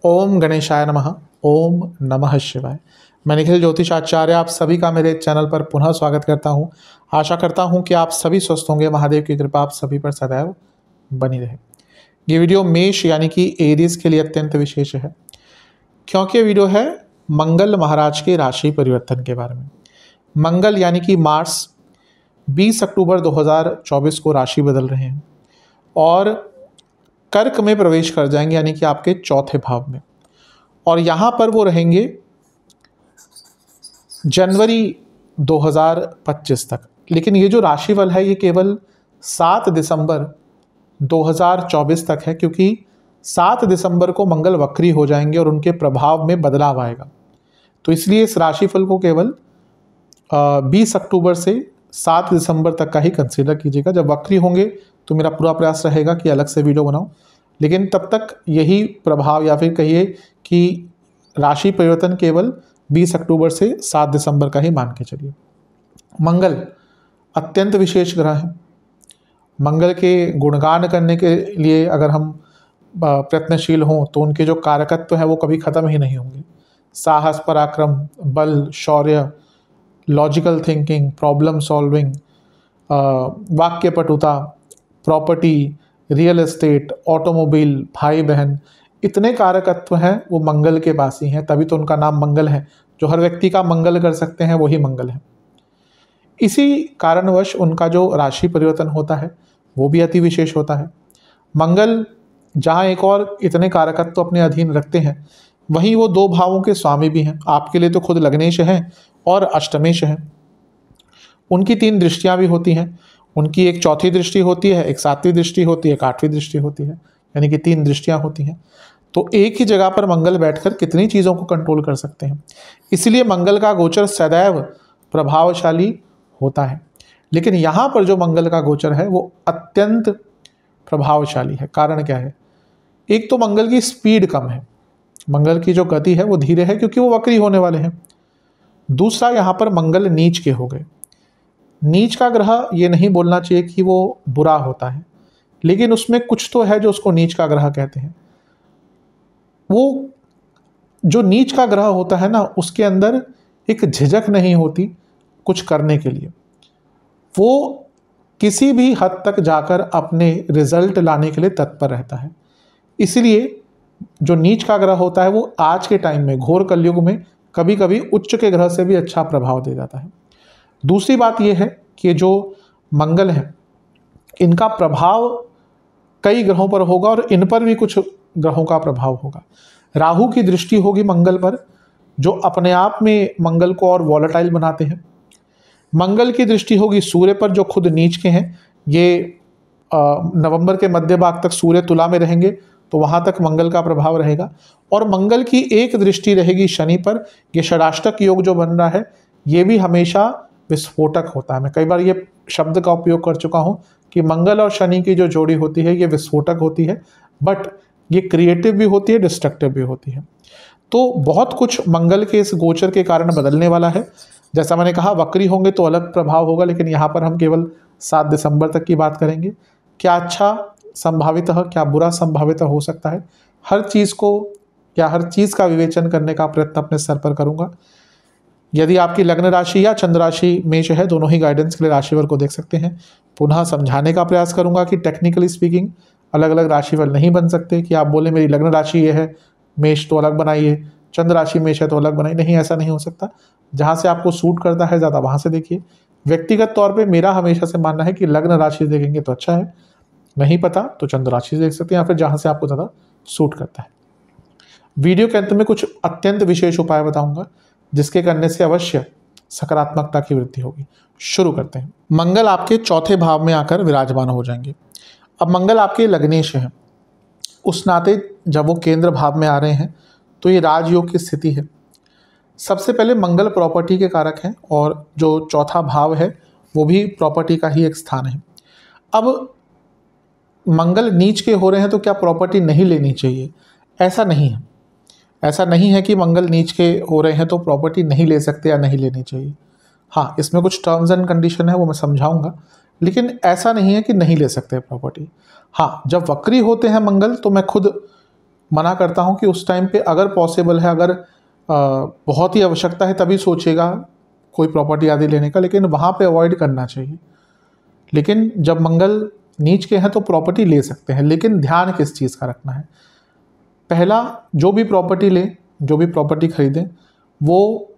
ओम गणेशाय नमः। ओम नमः शिवाय। मैं निखिल ज्योतिषाचार्य आप सभी का मेरे चैनल पर पुनः स्वागत करता हूं। आशा करता हूं कि आप सभी स्वस्थ होंगे। महादेव की कृपा आप सभी पर सदैव बनी रहे। ये वीडियो मेष यानी कि एरीज के लिए अत्यंत विशेष है, क्योंकि ये वीडियो है मंगल महाराज के राशि परिवर्तन के बारे में। मंगल यानी कि मार्स 20 अक्टूबर 2024 को राशि बदल रहे हैं और कर्क में प्रवेश कर जाएंगे, यानी कि आपके चौथे भाव में, और यहाँ पर वो रहेंगे जनवरी 2025 तक। लेकिन ये जो राशिफल है ये केवल 7 दिसंबर 2024 तक है, क्योंकि 7 दिसंबर को मंगल वक्री हो जाएंगे और उनके प्रभाव में बदलाव आएगा। तो इसलिए इस राशिफल को केवल 20 अक्टूबर से 7 दिसंबर तक का ही कंसीडर कीजिएगा। जब वक्री होंगे तो मेरा पूरा प्रयास रहेगा कि अलग से वीडियो बनाऊं, लेकिन तब तक यही प्रभाव या फिर कहिए कि राशि परिवर्तन केवल 20 अक्टूबर से 7 दिसंबर का ही मान के चलिए। मंगल अत्यंत विशेष ग्रह है। मंगल के गुणगान करने के लिए अगर हम प्रयत्नशील हों तो उनके जो कारकत्व है वो कभी ख़त्म ही नहीं होंगे। साहस, पराक्रम, बल, शौर्य, लॉजिकल थिंकिंग, प्रॉब्लम सॉल्विंग, वाक्य पटुता, प्रॉपर्टी, रियल एस्टेट, ऑटोमोबाइल, भाई बहन, इतने कारकत्व हैं वो मंगल के पास ही हैं। तभी तो उनका नाम मंगल है। जो हर व्यक्ति का मंगल कर सकते हैं वही मंगल है। इसी कारणवश उनका जो राशि परिवर्तन होता है वो भी अति विशेष होता है। मंगल जहाँ एक और इतने कारकत्व अपने अधीन रखते हैं, वहीं वो 2 भावों के स्वामी भी हैं। आपके लिए तो खुद लग्नेश हैं और अष्टमेश हैं। उनकी 3 दृष्टियाँ भी होती हैं। उनकी एक चौथी दृष्टि होती है, एक 7वीं दृष्टि होती है, एक 8वीं दृष्टि होती है, यानी कि 3 दृष्टियाँ होती हैं। तो एक ही जगह पर मंगल बैठकर कितनी चीज़ों को कंट्रोल कर सकते हैं। इसलिए मंगल का गोचर सदैव प्रभावशाली होता है। लेकिन यहाँ पर जो मंगल का गोचर है वो अत्यंत प्रभावशाली है। कारण क्या है? एक तो मंगल की स्पीड कम है, मंगल की जो गति है वो धीरे है, क्योंकि वो वक्री होने वाले हैं। दूसरा, यहाँ पर मंगल नीच के हो गए। नीच का ग्रह ये नहीं बोलना चाहिए कि वो बुरा होता है, लेकिन उसमें कुछ तो है जो उसको नीच का ग्रह कहते हैं। वो जो नीच का ग्रह होता है ना, उसके अंदर एक झिझक नहीं होती कुछ करने के लिए। वो किसी भी हद तक जाकर अपने रिजल्ट लाने के लिए तत्पर रहता है। इसलिए जो नीच का ग्रह होता है वो आज के टाइम में, घोर कलयुग में, कभी कभी उच्च के ग्रह से भी अच्छा प्रभाव दे जाता है। दूसरी बात यह है कि जो मंगल है इनका प्रभाव कई ग्रहों पर होगा और इन पर भी कुछ ग्रहों का प्रभाव होगा। राहु की दृष्टि होगी मंगल पर, जो अपने आप में मंगल को और वॉलेटाइल बनाते हैं। मंगल की दृष्टि होगी सूर्य पर, जो खुद नीच के हैं। ये नवंबर के मध्य भाग तक सूर्य तुला में रहेंगे, तो वहाँ तक मंगल का प्रभाव रहेगा। और मंगल की एक दृष्टि रहेगी शनि पर। ये षडाष्टक योग जो बन रहा है ये भी हमेशा विस्फोटक होता है। मैं कई बार ये शब्द का उपयोग कर चुका हूँ कि मंगल और शनि की जो जोड़ी होती है ये विस्फोटक होती है, बट ये क्रिएटिव भी होती है, डिस्ट्रक्टिव भी होती है। तो बहुत कुछ मंगल के इस गोचर के कारण बदलने वाला है। जैसा मैंने कहा, वक्री होंगे तो अलग प्रभाव होगा, लेकिन यहाँ पर हम केवल 7 दिसंबर तक की बात करेंगे। क्या अच्छा संभावितः, क्या बुरा संभावितः हो सकता है, हर चीज़ को या हर चीज़ का विवेचन करने का प्रयत्न अपने स्तर पर करूँगा। यदि आपकी लग्न राशि या चंद्र राशि मेष है, दोनों ही गाइडेंस के लिए राशिफल को देख सकते हैं। पुनः समझाने का प्रयास करूंगा कि टेक्निकली स्पीकिंग अलग अलग राशिफल नहीं बन सकते कि आप बोले मेरी लग्न राशि ये है, मेष तो अलग बनाइए, चंद्र राशि मेष है तो अलग बनाइए। नहीं, ऐसा नहीं हो सकता। जहाँ से आपको सूट करता है ज़्यादा वहाँ से देखिए। व्यक्तिगत तौर पर मेरा हमेशा से मानना है कि लग्न राशि देखेंगे तो अच्छा है, नहीं पता तो चंद्र राशि देख सकते हैं, या फिर जहाँ से आपको ज़्यादा सूट करता है। वीडियो के अंत में कुछ अत्यंत विशेष उपाय बताऊंगा जिसके करने से अवश्य सकारात्मकता की वृद्धि होगी। शुरू करते हैं। मंगल आपके चौथे भाव में आकर विराजमान हो जाएंगे। अब मंगल आपके लग्नेश हैं, उस नाते जब वो केंद्र भाव में आ रहे हैं तो ये राजयोग की स्थिति है। सबसे पहले मंगल प्रॉपर्टी के कारक हैं और जो चौथा भाव है वो भी प्रॉपर्टी का ही एक स्थान है। अब मंगल नीच के हो रहे हैं तो क्या प्रॉपर्टी नहीं लेनी चाहिए? ऐसा नहीं है। ऐसा नहीं है कि मंगल नीच के हो रहे हैं तो प्रॉपर्टी नहीं ले सकते या नहीं लेनी चाहिए। हाँ, इसमें कुछ टर्म्स एंड कंडीशन है, वो मैं समझाऊंगा, लेकिन ऐसा नहीं है कि नहीं ले सकते प्रॉपर्टी। हाँ, जब वक्री होते हैं मंगल तो मैं खुद मना करता हूँ कि उस टाइम पे अगर पॉसिबल है, अगर बहुत ही आवश्यकता है तभी सोचेगा कोई प्रॉपर्टी आदि लेने का, लेकिन वहाँ पे अवॉइड करना चाहिए। लेकिन जब मंगल नीच के हैं तो प्रॉपर्टी ले सकते हैं, लेकिन ध्यान किस चीज़ का रखना है। पहला, जो भी प्रॉपर्टी लें, जो भी प्रॉपर्टी खरीदें, वो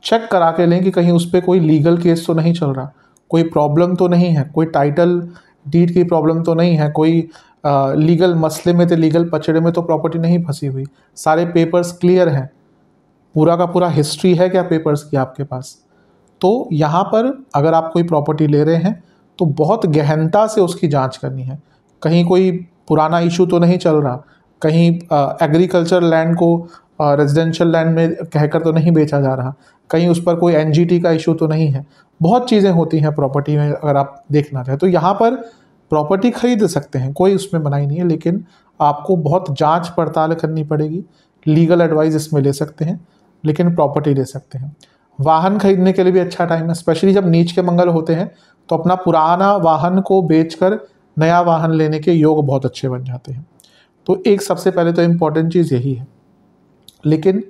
चेक करा के लें कि कहीं उस पर कोई लीगल केस तो नहीं चल रहा, कोई प्रॉब्लम तो नहीं है, कोई टाइटल डीड की प्रॉब्लम तो नहीं है, कोई लीगल मसले में तो लीगल पचड़े में तो प्रॉपर्टी नहीं फंसी हुई, सारे पेपर्स क्लियर हैं, पूरा का पूरा हिस्ट्री है क्या पेपर्स की आपके पास। तो यहाँ पर अगर आप कोई प्रॉपर्टी ले रहे हैं तो बहुत गहनता से उसकी जांच करनी है। कहीं कोई पुराना इशू तो नहीं चल रहा, कहीं एग्रीकल्चर लैंड को रेजिडेंशियल लैंड में कहकर तो नहीं बेचा जा रहा, कहीं उस पर कोई एनजीटी का इशू तो नहीं है। बहुत चीज़ें होती हैं प्रॉपर्टी में, अगर आप देखना चाहें तो यहाँ पर प्रॉपर्टी खरीद सकते हैं, कोई उसमें मनाही नहीं है, लेकिन आपको बहुत जांच पड़ताल करनी पड़ेगी। लीगल एडवाइस इसमें ले सकते हैं, लेकिन प्रॉपर्टी ले सकते हैं। वाहन खरीदने के लिए भी अच्छा टाइम है, स्पेशली जब नीच के मंगल होते हैं तो अपना पुराना वाहन को बेचकर नया वाहन लेने के योग बहुत अच्छे बन जाते हैं। तो एक सबसे पहले तो इम्पॉर्टेंट चीज़ यही है। लेकिन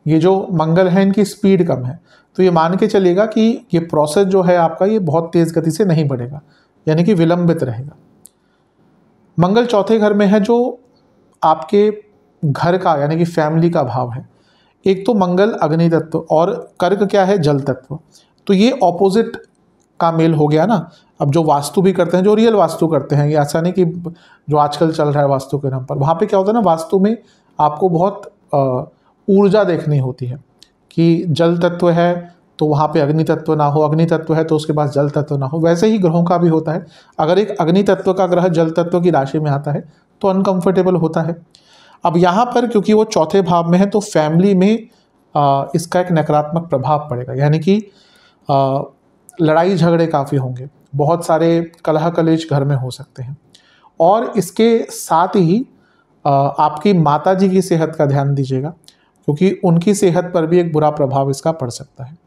ये जो मंगल है इनकी स्पीड कम है, तो ये मान के चलेगा कि ये प्रोसेस जो है आपका ये बहुत तेज़ गति से नहीं बढ़ेगा, यानी कि विलंबित रहेगा। मंगल चौथे घर में है, जो आपके घर का यानी कि फैमिली का भाव है। एक तो मंगल अग्नि तत्व और कर्क क्या है, जल तत्व, तो ये ऑपोजिट का मेल हो गया ना। अब जो वास्तु भी करते हैं, जो रियल वास्तु करते हैं, ये ऐसा नहीं कि जो आजकल चल रहा है वास्तु के नाम पर, वहाँ पे क्या होता है ना, वास्तु में आपको बहुत ऊर्जा देखनी होती है कि जल तत्व है तो वहाँ पे अग्नि तत्व ना हो, अग्नि तत्व है तो उसके पास जल तत्व ना हो। वैसे ही ग्रहों का भी होता है, अगर एक अग्नि तत्व का ग्रह जल तत्व की राशि में आता है तो अनकंफर्टेबल होता है। अब यहाँ पर क्योंकि वो चौथे भाव में है तो फैमिली में इसका एक नकारात्मक प्रभाव पड़ेगा, यानी कि लड़ाई झगड़े काफ़ी होंगे, बहुत सारे कलह कलेश घर में हो सकते हैं। और इसके साथ ही आपकी माता जी की सेहत का ध्यान दीजिएगा, क्योंकि उनकी सेहत पर भी एक बुरा प्रभाव इसका पड़ सकता है।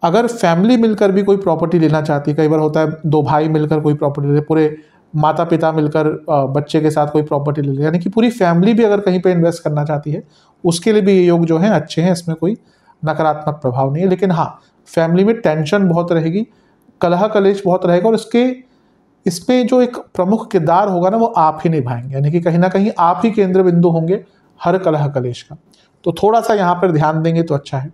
अगर फैमिली मिलकर भी कोई प्रॉपर्टी लेना चाहती है, कई बार होता है दो भाई मिलकर कोई प्रॉपर्टी ले, पूरे माता पिता मिलकर बच्चे के साथ कोई प्रॉपर्टी ले ले, यानी कि पूरी फैमिली भी अगर कहीं पे इन्वेस्ट करना चाहती है, उसके लिए भी ये योग जो हैं अच्छे हैं, इसमें कोई नकारात्मक प्रभाव नहीं है। लेकिन हाँ, फैमिली में टेंशन बहुत रहेगी, कलह कलेश बहुत रहेगा, और इसमें जो एक प्रमुख किरदार होगा ना वो आप ही निभाएंगे, यानी कि कहीं ना कहीं आप ही केंद्र बिंदु होंगे हर कलह कलेश का। तो थोड़ा सा यहाँ पर ध्यान देंगे तो अच्छा है।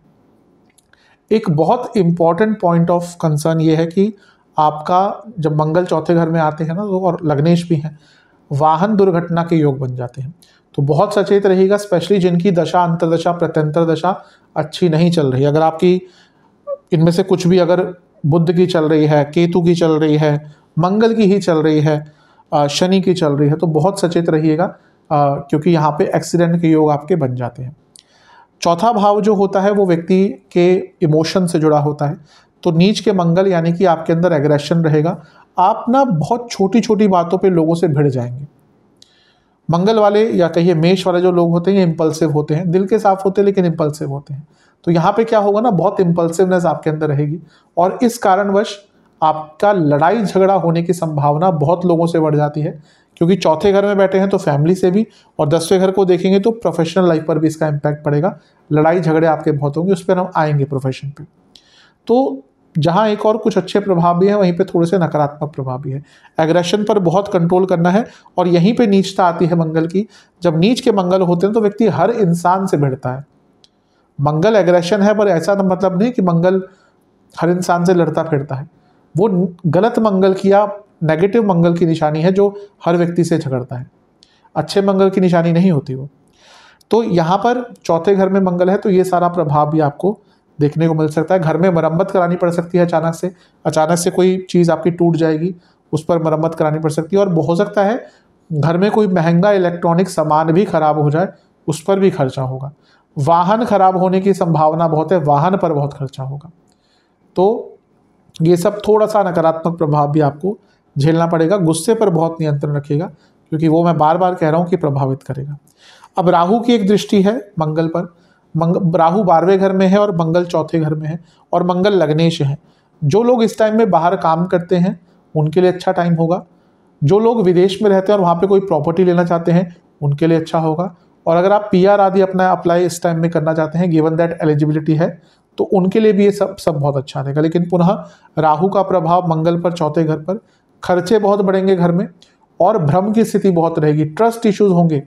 एक बहुत इंपॉर्टेंट पॉइंट ऑफ कंसर्न ये है कि आपका जब मंगल चौथे घर में आते हैं ना, तो और लग्नेश भी हैं, वाहन दुर्घटना के योग बन जाते हैं। तो बहुत सचेत रहिएगा, स्पेशली जिनकी दशा अंतर्दशा प्रत्यंतर दशा अच्छी नहीं चल रही। अगर आपकी इनमें से कुछ भी अगर बुध की चल रही है, केतु की चल रही है, मंगल की ही चल रही है, शनि की चल रही है, तो बहुत सचेत रहिएगा, क्योंकि यहाँ पे एक्सीडेंट के योग आपके बन जाते हैं। चौथा भाव जो होता है वो व्यक्ति के इमोशन से जुड़ा होता है। तो नीच के मंगल यानी कि आपके अंदर एग्रेशन रहेगा, आप ना बहुत छोटी छोटी बातों पे लोगों से भिड़ जाएंगे। मंगल वाले या कहिए मेष वाले जो लोग होते हैं ये इम्पल्सिव होते हैं, दिल के साफ होते हैं लेकिन इम्पल्सिव होते हैं। तो यहाँ पे क्या होगा ना, बहुत इम्पल्सिवनेस आपके अंदर रहेगी, और इस कारणवश आपका लड़ाई झगड़ा होने की संभावना बहुत लोगों से बढ़ जाती है, क्योंकि चौथे घर में बैठे हैं तो फैमिली से भी, और 10वें घर को देखेंगे तो प्रोफेशनल लाइफ पर भी इसका इम्पैक्ट पड़ेगा। लड़ाई झगड़े आपके बहुत होंगे, उस पर हम आएंगे प्रोफेशन पे। तो जहाँ एक और कुछ अच्छे प्रभाव भी हैं, वहीं पे थोड़े से नकारात्मक प्रभाव भी है। एग्रेशन पर बहुत कंट्रोल करना है, और यहीं पे नीचता आती है मंगल की। जब नीच के मंगल होते हैं तो व्यक्ति हर इंसान से भिड़ता है। मंगल एग्रेशन है, पर ऐसा मतलब नहीं कि मंगल हर इंसान से लड़ता फिरता है। वो गलत मंगल की या नेगेटिव मंगल की निशानी है जो हर व्यक्ति से झगड़ता है, अच्छे मंगल की निशानी नहीं होती वो। तो यहाँ पर चौथे घर में मंगल है तो ये सारा प्रभाव भी आपको देखने को मिल सकता है। घर में मरम्मत करानी पड़ सकती है, अचानक से कोई चीज़ आपकी टूट जाएगी, उस पर मरम्मत करानी पड़ सकती है। और हो सकता है घर में कोई महंगा इलेक्ट्रॉनिक सामान भी खराब हो जाए, उस पर भी खर्चा होगा। वाहन खराब होने की संभावना बहुत है, वाहन पर बहुत खर्चा होगा। तो ये सब थोड़ा सा नकारात्मक प्रभाव भी आपको झेलना पड़ेगा। गुस्से पर बहुत नियंत्रण रखिएगा, क्योंकि वो मैं बार बार कह रहा हूँ कि प्रभावित करेगा। अब राहु की एक दृष्टि है मंगल पर। राहु 12वें घर में है और मंगल चौथे घर में है और मंगल लग्नेश है। जो लोग इस टाइम में बाहर काम करते हैं उनके लिए अच्छा टाइम होगा। जो लोग विदेश में रहते हैं और वहाँ पे कोई प्रॉपर्टी लेना चाहते हैं उनके लिए अच्छा होगा। और अगर आप पीआर आदि अपना अप्लाई इस टाइम में करना चाहते हैं, गिवन दैट एलिजिबिलिटी है, तो उनके लिए भी ये सब बहुत अच्छा रहेगा। लेकिन पुनः राहु का प्रभाव मंगल पर चौथे घर पर, खर्चे बहुत बढ़ेंगे घर में और भ्रम की स्थिति बहुत रहेगी। ट्रस्ट इश्यूज होंगे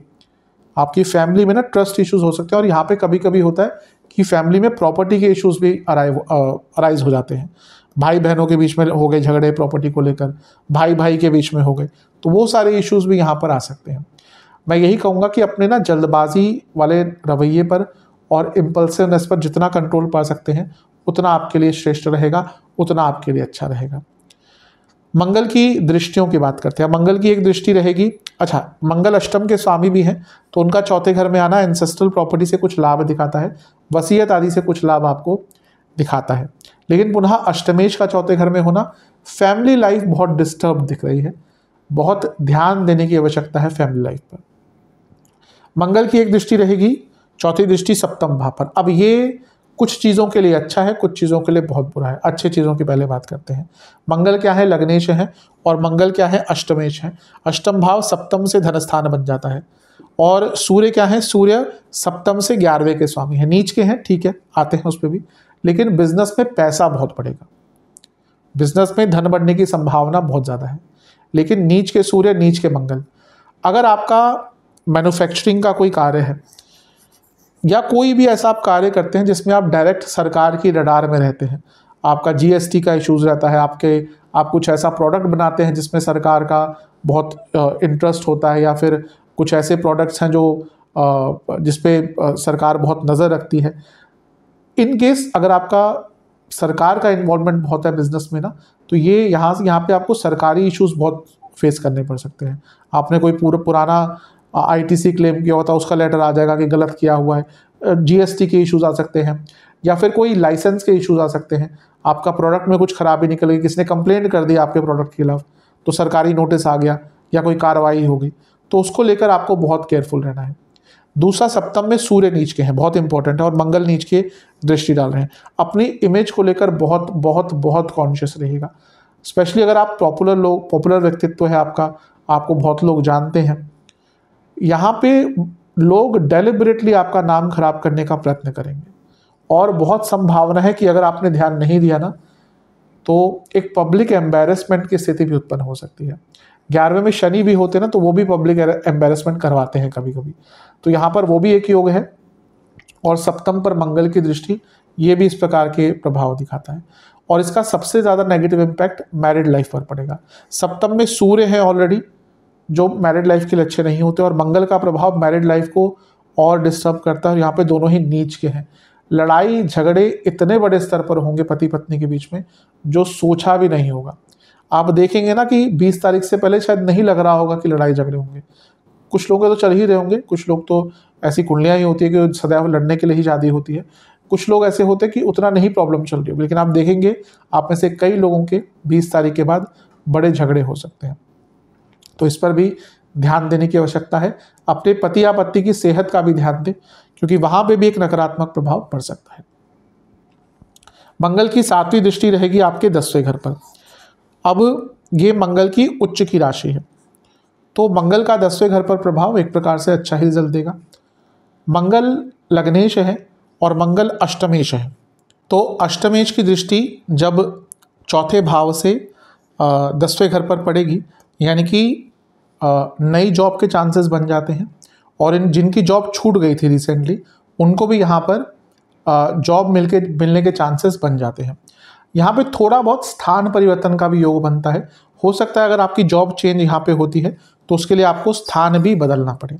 आपकी फैमिली में ना, ट्रस्ट इश्यूज हो सकते हैं। और यहाँ पे कभी कभी होता है कि फैमिली में प्रॉपर्टी के इश्यूज भी अराइज हो जाते हैं। भाई बहनों के बीच में हो गए झगड़े प्रॉपर्टी को लेकर, भाई भाई के बीच में हो गए, तो वो सारे इश्यूज भी यहाँ पर आ सकते हैं। मैं यही कहूँगा कि अपने ना जल्दबाजी वाले रवैये पर और इम्पल्सिवनेस पर जितना कंट्रोल पा सकते हैं उतना आपके लिए श्रेष्ठ रहेगा, उतना आपके लिए अच्छा रहेगा। मंगल की दृष्टियों की बात करते हैं। मंगल की एक दृष्टि रहेगी, अच्छा मंगल अष्टम के स्वामी भी हैं, तो उनका चौथे घर में आना एंसेस्ट्रल प्रॉपर्टी से कुछ लाभ दिखाता है, वसीयत आदि से कुछ लाभ आपको दिखाता है। लेकिन पुनः अष्टमेश का चौथे घर में होना, फैमिली लाइफ बहुत डिस्टर्ब दिख रही है, बहुत ध्यान देने की आवश्यकता है फैमिली लाइफ पर। मंगल की एक दृष्टि रहेगी, चौथी दृष्टि सप्तम भाव पर। अब ये कुछ चीज़ों के लिए अच्छा है, कुछ चीज़ों के लिए बहुत बुरा है। अच्छे चीज़ों की पहले बात करते हैं। मंगल क्या है, लग्नेश है, और मंगल क्या है, अष्टमेश है। अष्टम भाव सप्तम से धनस्थान बन जाता है। और सूर्य क्या है, सूर्य सप्तम से 11वें के स्वामी है। नीच के हैं, ठीक है, आते हैं उस पर भी, लेकिन बिजनेस में पैसा बहुत बढ़ेगा, बिजनेस में धन बढ़ने की संभावना बहुत ज़्यादा है। लेकिन नीच के सूर्य, नीच के मंगल, अगर आपका मैन्युफैक्चरिंग का कोई कार्य है या कोई भी ऐसा आप कार्य करते हैं जिसमें आप डायरेक्ट सरकार की रडार में रहते हैं, आपका जीएसटी का इश्यूज रहता है, आप कुछ ऐसा प्रोडक्ट बनाते हैं जिसमें सरकार का बहुत इंटरेस्ट होता है, या फिर कुछ ऐसे प्रोडक्ट्स हैं जो जिसपे सरकार बहुत नज़र रखती है। इन केस अगर आपका सरकार का इन्वॉल्वमेंट बहुत है बिजनेस में ना, तो ये यहाँ से यहाँ पे आपको सरकारी इश्यूज बहुत फेस करने पड़ सकते हैं। आपने कोई पुराना आईटीसी क्लेम किया होता है, उसका लेटर आ जाएगा कि गलत किया हुआ है। जीएसटी के इश्यूज आ सकते हैं, या फिर कोई लाइसेंस के इश्यूज आ सकते हैं। आपका प्रोडक्ट में कुछ खराबी निकल गई, किसने कंप्लेंट कर दी आपके प्रोडक्ट के खिलाफ, तो सरकारी नोटिस आ गया या कोई कार्रवाई हो गई, तो उसको लेकर आपको बहुत केयरफुल रहना है। दूसरा, सप्तम में सूर्य नीच के हैं, बहुत इंपॉर्टेंट है, और मंगल नीच के दृष्टि डाल रहे हैं। अपनी इमेज को लेकर बहुत बहुत बहुत कॉन्शियस रहिएगा। स्पेशली अगर आप पॉपुलर व्यक्तित्व है आपका, आपको बहुत लोग जानते हैं, यहाँ पे लोग डेलिबरेटली आपका नाम खराब करने का प्रयत्न करेंगे। और बहुत संभावना है कि अगर आपने ध्यान नहीं दिया ना, तो एक पब्लिक एम्बेरसमेंट की स्थिति भी उत्पन्न हो सकती है। 11वें में शनि भी होते हैं ना, तो वो भी पब्लिक एम्बेरसमेंट करवाते हैं कभी कभी, तो यहाँ पर वो भी एक योग है। और सप्तम पर मंगल की दृष्टि, ये भी इस प्रकार के प्रभाव दिखाता है। और इसका सबसे ज़्यादा नेगेटिव इम्पैक्ट मैरिड लाइफ पर पड़ेगा। सप्तम में सूर्य है ऑलरेडी, जो मैरिड लाइफ के लिए अच्छे नहीं होते, और मंगल का प्रभाव मैरिड लाइफ को और डिस्टर्ब करता है। और यहाँ पे दोनों ही नीच के हैं। लड़ाई झगड़े इतने बड़े स्तर पर होंगे पति पत्नी के बीच में, जो सोचा भी नहीं होगा। आप देखेंगे ना कि 20 तारीख से पहले शायद नहीं लग रहा होगा कि लड़ाई झगड़े होंगे। कुछ लोग तो चल ही रहे होंगे, कुछ लोग तो ऐसी कुंडलियाँ ही होती है कि सदैव लड़ने के लिए ही शादी होती है। कुछ लोग ऐसे होते हैं कि उतना नहीं प्रॉब्लम चल रही होगी, लेकिन आप देखेंगे आप में से कई लोगों के 20 तारीख के बाद बड़े झगड़े हो सकते हैं। तो इस पर भी ध्यान देने की आवश्यकता है। अपने पति या पत्नी की सेहत का भी ध्यान दें, क्योंकि वहां पे भी एक नकारात्मक प्रभाव पड़ सकता है। मंगल की 7वीं दृष्टि रहेगी आपके 10वें घर पर। अब ये मंगल की उच्च की राशि है, तो मंगल का 10वें घर पर प्रभाव एक प्रकार से अच्छा ही रिजल्ट देगा। मंगल लग्नेश है और मंगल अष्टमेश है, तो अष्टमेश की दृष्टि जब चौथे भाव से 10वें घर पर पड़ेगी, यानी कि नई जॉब के चांसेस बन जाते हैं। और जिनकी जॉब छूट गई थी रिसेंटली, उनको भी यहाँ पर जॉब मिलने के चांसेस बन जाते हैं। यहाँ पे थोड़ा बहुत स्थान परिवर्तन का भी योग बनता है। हो सकता है अगर आपकी जॉब चेंज यहाँ पे होती है तो उसके लिए आपको स्थान भी बदलना पड़े।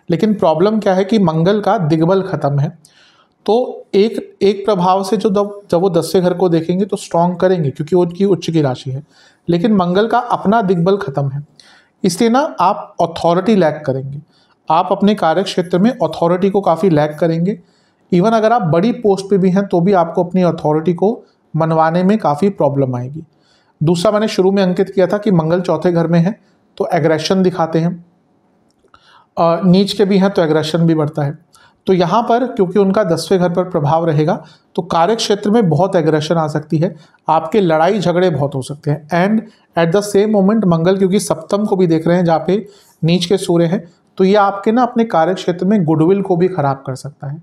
लेकिन प्रॉब्लम क्या है कि मंगल का दिग्बल खत्म है, तो एक प्रभाव से जब वो 10वें घर को देखेंगे तो स्ट्रॉन्ग करेंगे, क्योंकि उनकी उच्च की राशि है। लेकिन मंगल का अपना दिग्बल खत्म है, इसलिए ना आप अथॉरिटी लैक करेंगे। आप अपने कार्य क्षेत्र में अथॉरिटी को काफ़ी लैक करेंगे। इवन अगर आप बड़ी पोस्ट पे भी हैं तो भी आपको अपनी अथॉरिटी को मनवाने में काफ़ी प्रॉब्लम आएगी। दूसरा, मैंने शुरू में अंकित किया था कि मंगल चौथे घर में है तो एग्रेशन दिखाते हैं, नीच के भी हैं तो एग्रेशन भी बढ़ता है। तो यहाँ पर क्योंकि उनका 10वें घर पर प्रभाव रहेगा तो कार्य क्षेत्र में बहुत एग्रेशन आ सकती है, आपके लड़ाई झगड़े बहुत हो सकते हैं। And at the same moment मंगल क्योंकि सप्तम को भी देख रहे हैं जहाँ पे नीच के सूर्य हैं, तो ये आपके ना अपने कार्य क्षेत्र में गुडविल को भी खराब कर सकता है।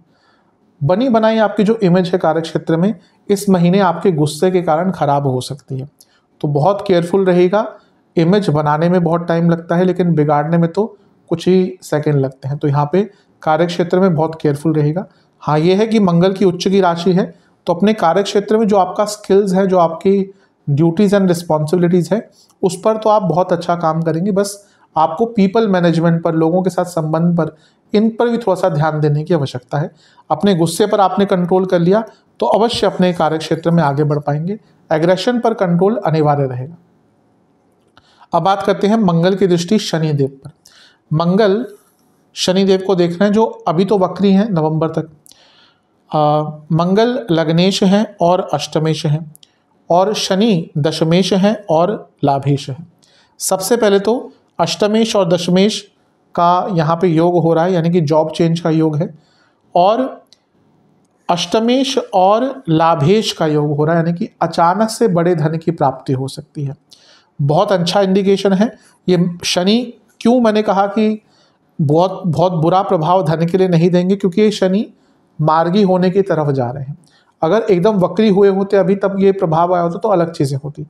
बनी बनाई आपकी जो इमेज है कार्य क्षेत्र में इस महीने आपके गुस्से के कारण खराब हो सकती है, तो बहुत केयरफुल रहेगा। इमेज बनाने में बहुत टाइम लगता है लेकिन बिगाड़ने में तो कुछ ही सेकंड लगते हैं, तो यहाँ पे कार्य क्षेत्र में बहुत केयरफुल रहेगा। हाँ, ये है कि मंगल की उच्च की राशि है तो अपने कार्य क्षेत्र में जो आपका स्किल्स है, जो आपकी ड्यूटीज़ एंड रिस्पॉन्सिबिलिटीज़ है, उस पर तो आप बहुत अच्छा काम करेंगे। बस आपको पीपल मैनेजमेंट पर, लोगों के साथ संबंध पर, इन पर भी थोड़ा सा ध्यान देने की आवश्यकता है। अपने गुस्से पर आपने कंट्रोल कर लिया तो अवश्य अपने कार्य क्षेत्र में आगे बढ़ पाएंगे। एग्रेशन पर कंट्रोल अनिवार्य रहेगा। अब बात करते हैं मंगल की दृष्टि शनिदेव पर। मंगल शनिदेव को देख रहे हैं जो अभी तो वक्री हैं नवंबर तक। मंगल लग्नेश हैं और अष्टमेश हैं और शनि दशमेश हैं और लाभेश हैं। सबसे पहले तो अष्टमेश और दशमेश का यहाँ पे योग हो रहा है, यानी कि जॉब चेंज का योग है, और अष्टमेश और लाभेश का योग हो रहा है, यानी कि अचानक से बड़े धन की प्राप्ति हो सकती है। बहुत अच्छा इंडिकेशन है ये। शनि क्यों मैंने कहा कि बहुत बहुत बुरा प्रभाव धन के लिए नहीं देंगे, क्योंकि ये शनि मार्गी होने की तरफ जा रहे हैं। अगर एकदम वक्री हुए होते अभी तब ये प्रभाव आया होता तो अलग चीज़ें होती।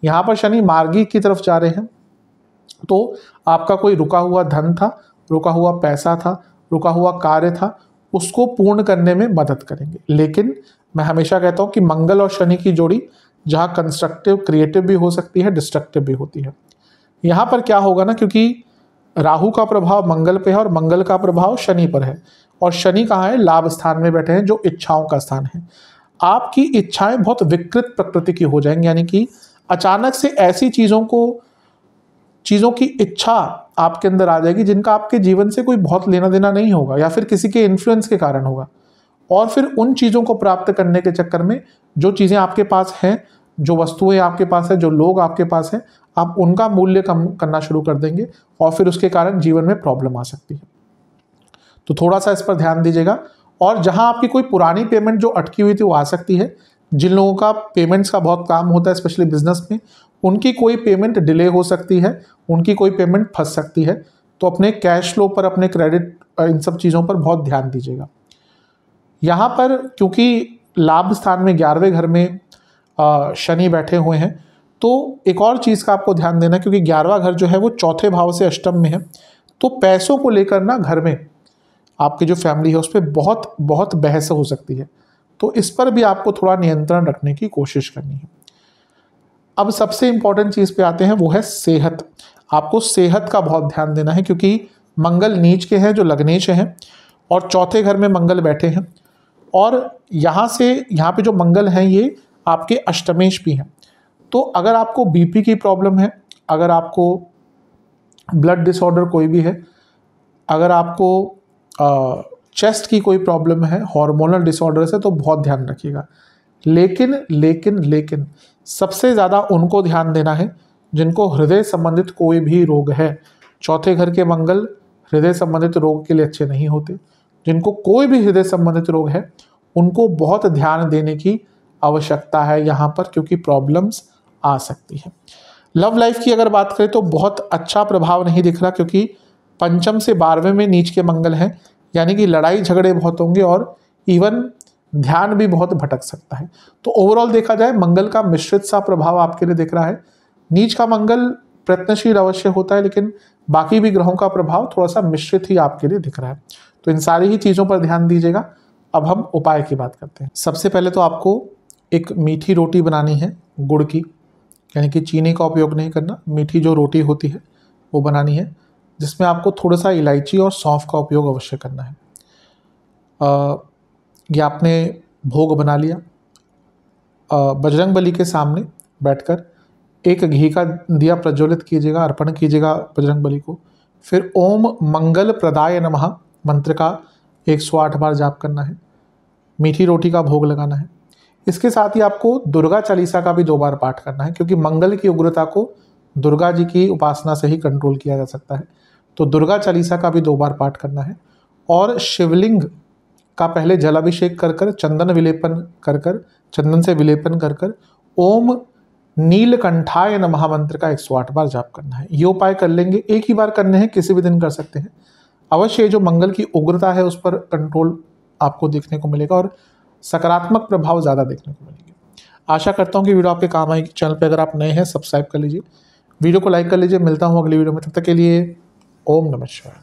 यहाँ पर शनि मार्गी की तरफ जा रहे हैं, तो आपका कोई रुका हुआ धन था, रुका हुआ पैसा था, रुका हुआ कार्य था, उसको पूर्ण करने में मदद करेंगे। लेकिन मैं हमेशा कहता हूँ कि मंगल और शनि की जोड़ी जहाँ कंस्ट्रक्टिव क्रिएटिव भी हो सकती है, डिस्ट्रक्टिव भी होती है। यहाँ पर क्या होगा ना, क्योंकि राहु का प्रभाव मंगल पे है और मंगल का प्रभाव शनि पर है, और शनि कहाँ है, लाभ स्थान में बैठे हैं जो इच्छाओं का स्थान है। आपकी इच्छाएं बहुत विकृत प्रकृति की हो जाएंगी, यानी कि अचानक से ऐसी चीज़ों की इच्छा आपके अंदर आ जाएगी जिनका आपके जीवन से कोई बहुत लेना देना नहीं होगा, या फिर किसी के इन्फ्लुएंस के कारण होगा। और फिर उन चीज़ों को प्राप्त करने के चक्कर में जो चीज़ें आपके पास हैं, जो वस्तुएं आपके पास है, जो लोग आपके पास हैं, आप उनका मूल्य कम करना शुरू कर देंगे और फिर उसके कारण जीवन में प्रॉब्लम आ सकती है। तो थोड़ा सा इस पर ध्यान दीजिएगा। और जहां आपकी कोई पुरानी पेमेंट जो अटकी हुई थी वो आ सकती है। जिन लोगों का पेमेंट्स का बहुत काम होता है स्पेशली बिजनेस में, उनकी कोई पेमेंट डिले हो सकती है, उनकी कोई पेमेंट फंस सकती है। तो अपने कैश फ्लो पर, अपने क्रेडिट, इन सब चीज़ों पर बहुत ध्यान दीजिएगा। यहाँ पर क्योंकि लाभ स्थान में 11वें घर में शनि बैठे हुए हैं, तो एक और चीज़ का आपको ध्यान देना है, क्योंकि 11वां घर जो है वो चौथे भाव से अष्टम में है, तो पैसों को लेकर ना घर में आपकी जो फैमिली है उस पर बहुत बहुत बहस हो सकती है। तो इस पर भी आपको थोड़ा नियंत्रण रखने की कोशिश करनी है। अब सबसे इंपॉर्टेंट चीज़ पे आते हैं, वो है सेहत। आपको सेहत का बहुत ध्यान देना है, क्योंकि मंगल नीच के हैं जो लग्नेश हैं और चौथे घर में मंगल बैठे हैं, और यहाँ पे जो मंगल हैं ये आपके अष्टमेश भी हैं। तो अगर आपको बीपी की प्रॉब्लम है, अगर आपको ब्लड डिसऑर्डर कोई भी है, अगर आपको चेस्ट की कोई प्रॉब्लम है, हार्मोनल डिसऑर्डर से, तो बहुत ध्यान रखिएगा। लेकिन सबसे ज़्यादा उनको ध्यान देना है जिनको हृदय संबंधित कोई भी रोग है। चौथे घर के मंगल हृदय संबंधित रोग के लिए अच्छे नहीं होते। जिनको कोई भी हृदय संबंधित रोग है उनको बहुत ध्यान देने की आवश्यकता है यहाँ पर, क्योंकि प्रॉब्लम्स आ सकती है। लव लाइफ की अगर बात करें तो बहुत अच्छा प्रभाव नहीं दिख रहा, क्योंकि पंचम से 12वें में नीच के मंगल हैं, यानी कि लड़ाई झगड़े बहुत होंगे और इवन ध्यान भी बहुत भटक सकता है। तो ओवरऑल देखा जाए मंगल का मिश्रित सा प्रभाव आपके लिए दिख रहा है। नीच का मंगल प्रयत्नशील अवश्य होता है, लेकिन बाकी भी ग्रहों का प्रभाव थोड़ा सा मिश्रित ही आपके लिए दिख रहा है। तो इन सारी ही चीज़ों पर ध्यान दीजिएगा। अब हम उपाय की बात करते हैं। सबसे पहले तो आपको एक मीठी रोटी बनानी है गुड़ की, यानी कि चीनी का उपयोग नहीं करना। मीठी जो रोटी होती है वो बनानी है, जिसमें आपको थोड़ा सा इलायची और सौंफ का उपयोग अवश्य करना है। ये आपने भोग बना लिया। बजरंग बली के सामने बैठकर एक घी का दिया प्रज्वलित कीजिएगा, अर्पण कीजिएगा बजरंग बली को। फिर ओम मंगल प्रदाय नमः मंत्र का 108 बार जाप करना है। मीठी रोटी का भोग लगाना है। इसके साथ ही आपको दुर्गा चालीसा का भी 2 बार पाठ करना है, क्योंकि मंगल की उग्रता को दुर्गा जी की उपासना से ही कंट्रोल किया जा सकता है। तो दुर्गा चालीसा का भी 2 बार पाठ करना है। और शिवलिंग का पहले जलाभिषेक कर कर, चंदन विलेपन कर कर, चंदन से विलेपन कर कर ओम नीलकंठाय नमः मंत्र का 108 बार जाप करना है। ये उपाय कर लेंगे, एक ही बार करने हैं, किसी भी दिन कर सकते हैं। अवश्य जो मंगल की उग्रता है उस पर कंट्रोल आपको देखने को मिलेगा और सकारात्मक प्रभाव ज़्यादा देखने को मिलेंगे। आशा करता हूँ कि वीडियो आपके काम आएगी। चैनल पे अगर आप नए हैं सब्सक्राइब कर लीजिए, वीडियो को लाइक कर लीजिए। मिलता हूँ अगली वीडियो में, तब तक के लिए ओम नमः शिवाय।